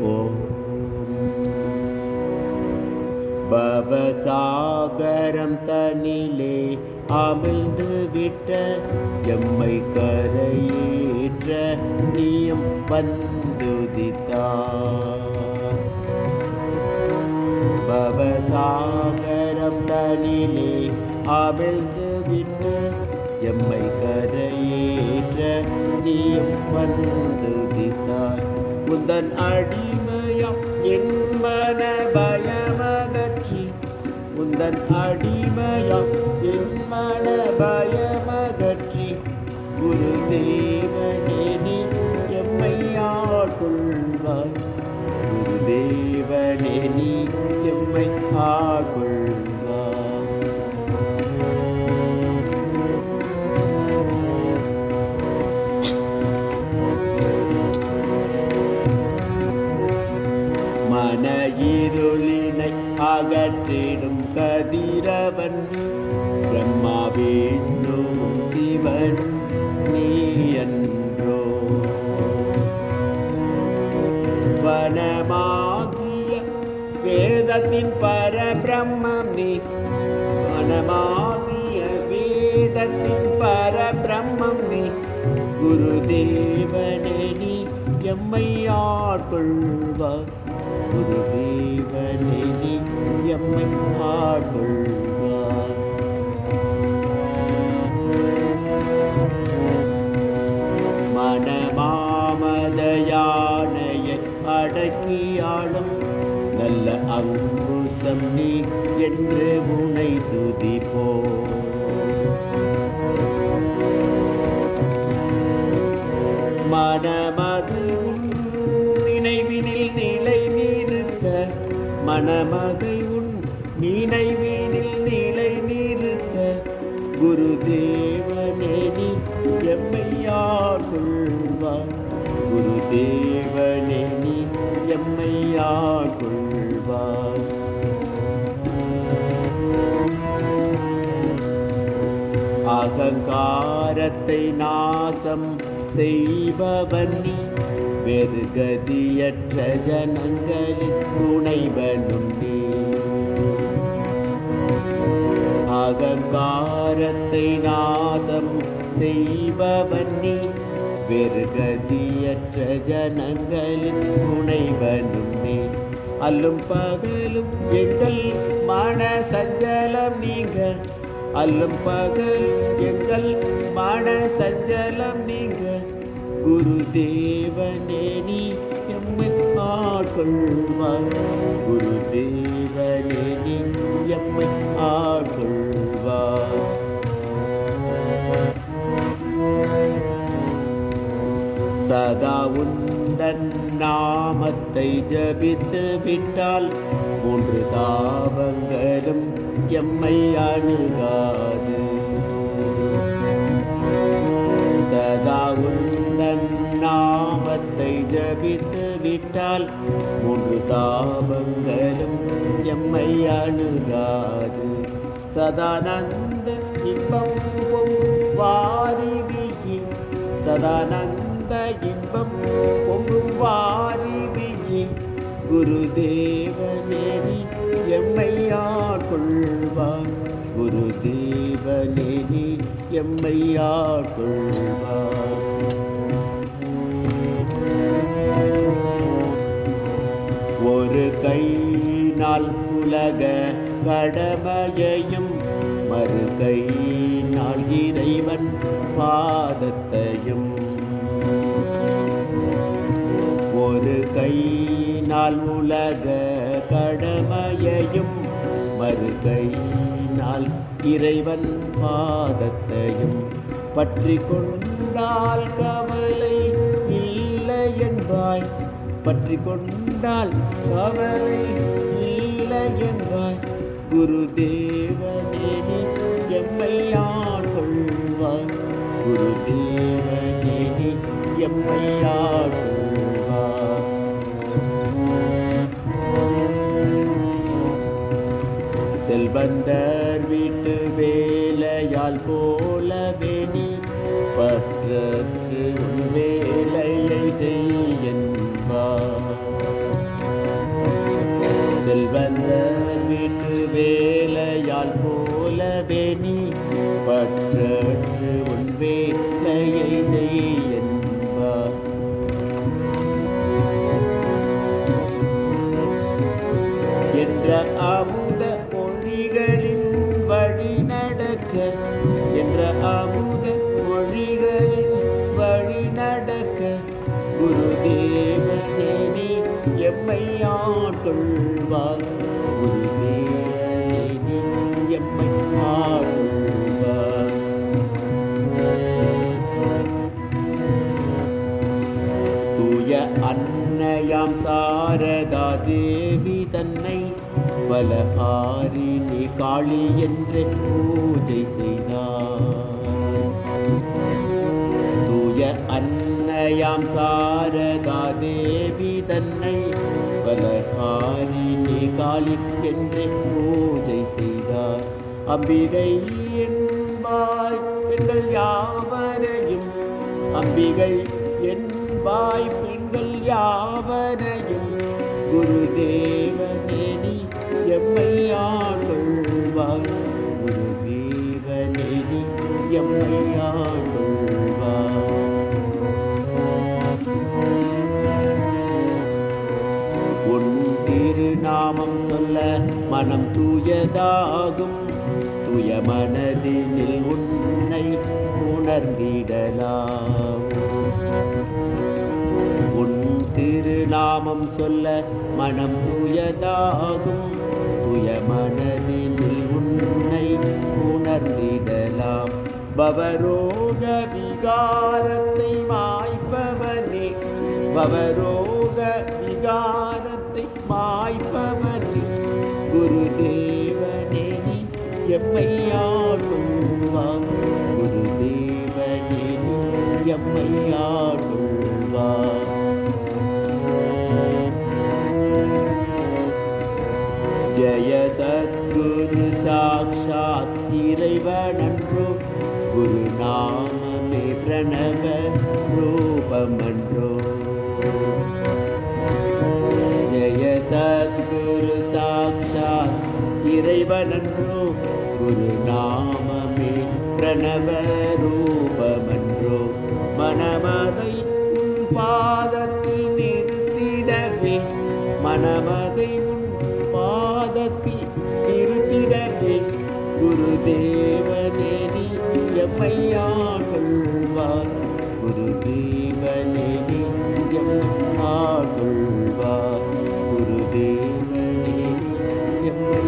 ஓம் பவசாகரம் தனிலே அமிழ்ந்து விட்ட எம்மை கரையேற்ற நீயும் வந்துதித்தார். பவசாகரம் தனிலே அமிழ்ந்து விட்ட எம்மை கரையேற்ற நீயும் வந்துதித்தார். உந்தன் அடிமையாம் என் மன பயமகற்றி, உந்தன் அடிமையாம் என் மன பயமகற்றி, குரு தேவனே நீ எம்மை ஆட்கொள்வாய். குரு தேவனே நீ எம்மை ஆட்கொள்வாய். மன இருளினை அகற்றிடும் கதிரவன் பிரம்மா விஷ்ணுவும் சிவன் நீ என்றோ. வனமாகிய வேதத்தின் பரபிரம்மம் நீ, வனமாகிய வேதத்தின் பரபிரம்மம் நீ, குரு தேவனே நீ எம்மை ஆட்கொள்வாய். குரு தேவனே நீ எம்மை ஆட்கொள்வாய். மனமாமத யானையை அடக்கியாளும் நல்ல அங்குசம் நீ என்று உனை துதிப்போ. மனமது உன் நினைவினில் நிலை நிறுத்த, மனமதை உன் நினைவினில் நிலை நிறுத்த, குரு தேவனே நீ எம்மை ஆட்கொள்வாய். குரு தேவனே நீ எம்மை ஆட்கொள்வாய். அகங்காரத்தை நாசம் செய்பவன் நீ, வேறு கதியற்ற ஜனங்களின் துணைவனும் நீ. அகங்காரத்தை நாசம் செய்பவன் நீ, வேறு கதியற்ற ஜனங்களின் துணைவனும் நீ. அல்லும் பகலும் எங்கள் மன சஞ்சலம் நீங்க, அல்லும் பகல் எங்கள் மன சஞ்சலம் நீங்க, குரு தேவனே நீ எம்மை ஆட்கொள்வாய். குரு தேவனே நீ எம்மை ஆட்கொள்வாய். சதா உந்தன் நாமத்தை ஜபித்து விட்டால் மூன்று தாபங்களும் எம்மை அணுகாது. சதா உந்தன் நாமத்தை ஜபித்து விட்டால் மூன்று தாபங்களும் எம்மை அணுகாது. சதானந்த இன்பம் பொங்கும் வாரிதியே, சதானந்த இன்பம் பொங்கும் வாரிதியே, குரு தேவனே நீ எம்மை ஆட்கொள்வாய். குரு தேவனே நீ எம்மை ஆட்கொள்வாய். ஒரு கையினால் உலக கடமையையும், மறு கையினால் இறைவன் பாதத்தையும். ஒரு கையினால் உலக கடமையையும், மறு கையினால் இறைவன் பாதத்தையும். பற்றி கொண்டால் கவலை இல்லை என்பாய், பற்றி கொண்டால் கவலை இல்லை என்பாய். குரு தேவனே நீ எம்மை ஆட்கொள்வாய். குரு தேவனே நீ எம்மை ஆட்கொள்வாய். செல்வந்தர் வீட்டு வேலையால் போலவே நீ பற்றற்று வேலையை செய் என்பாய். பற்றற்று உன் வேலையை செய் என்பார். என்ற அமுத மொழிகளின் வழி நடக்க, என்ற அமுத மொழிகளின் வழி நடக்க, குருதேவனே நீ எம்மை ஆட்கொள்வார். குருதேவனே நீ எம்மை ஆட்கொள்வார். தூய அன்னையாம் சாரதா தேவி தன்னை பலஹாரிணி காளி என்று பூஜை செய்தார். தூய அன்னையாம் சாரதா தேவி தன்னை பலஹாரிணி காளி என்று பூஜை செய்தார். அம்பிகை என்பாய் பெண்கள் யாவரையும், அம்பிகை என்பாய் பெண்கள் யாவரையும், குருதேவனே நீ எம்மை ஆட்கொள்வார். குருதேவனே நீ எம்மை ஆட்கொள்வார். உன் திருநாமம் சொல்ல மனம் தூயதாகும். தூய மனதினில் உன்னை உணர்ந்திடலாம். உன் திருநாமம் சொல்ல மனம் தூயதாகும். தூய மனதினில் உன்னை உணர்ந்திடலாம். பவரோக விகாரத்தை மாய்ப்பவனே, பவரோக விகாரத்தை மாய்ப்பவனே, குருதேவனே நீ எம்மை ஆட்கொள்வார். குருதேவனே நீ எம்மை ஆட்கொள்வார். ஜெய சத்குரு சாக்ஷாத் இறைவனன்றோ, குருநாமமே பிரணவ ரூபமன்றோ. ஜெய சத்குரு சாக்ஷாத் இறைவனன்றோ, குருநாமமே பிரணவ ரூபமன்றோ. மனமதை உன் பாதத்தில் நிறுத்திடவே, மனமதை உன் பாதத்தில் நிறுத்திடவே, குருதேவனே நீ எம்மை ஆட்கொள்வார். குருதேவனே நீ எம்மை ஆட்கொள்வார். குருதேவனே நீ எம்மை